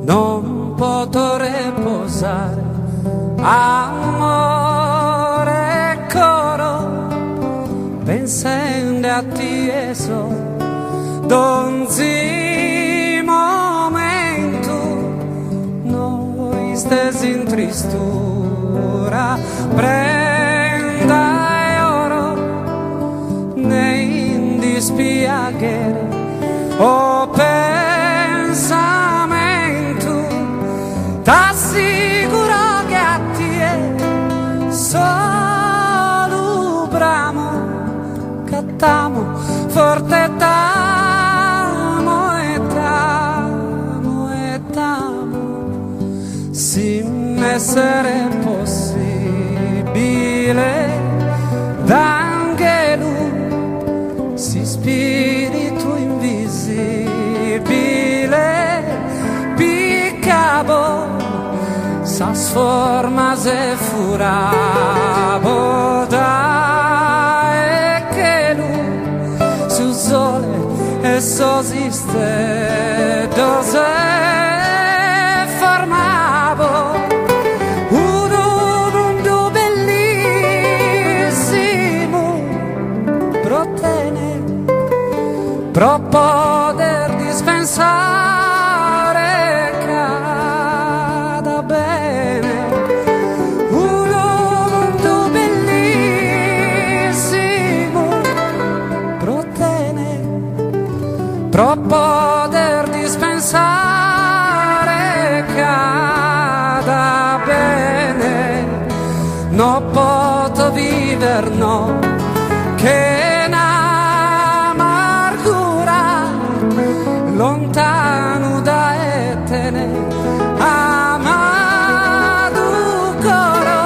Non potrò riposare, amore coro, pensando a te so, d'ogni momento, noi stessi in tristura, prenda e oro, nei dispiacere, o pensamento, t'assicuro che a te solo bramo, cattamo, forte t'amo e t'amo e t'amo, se m'essere possibile, d'angelo, si spirito invisibile, piccabo, s'as formas e furabo da e che lui su sole e sosiste dose formabo un mondo bellissimo protene pro poter dispensare cada bene un mondo bellissimo protene pro poter dispensare cada bene no posso viver no che n'amargura lontano da etene amado coro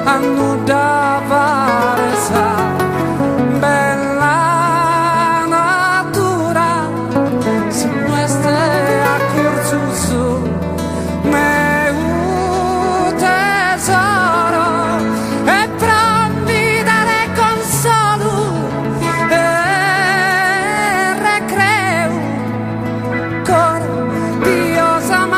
annudava resa bella natura su queste a corso su me un tesoro e pronti dare consolo e recreo coro Dio s'ama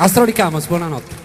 Astroricamos, buonanotte.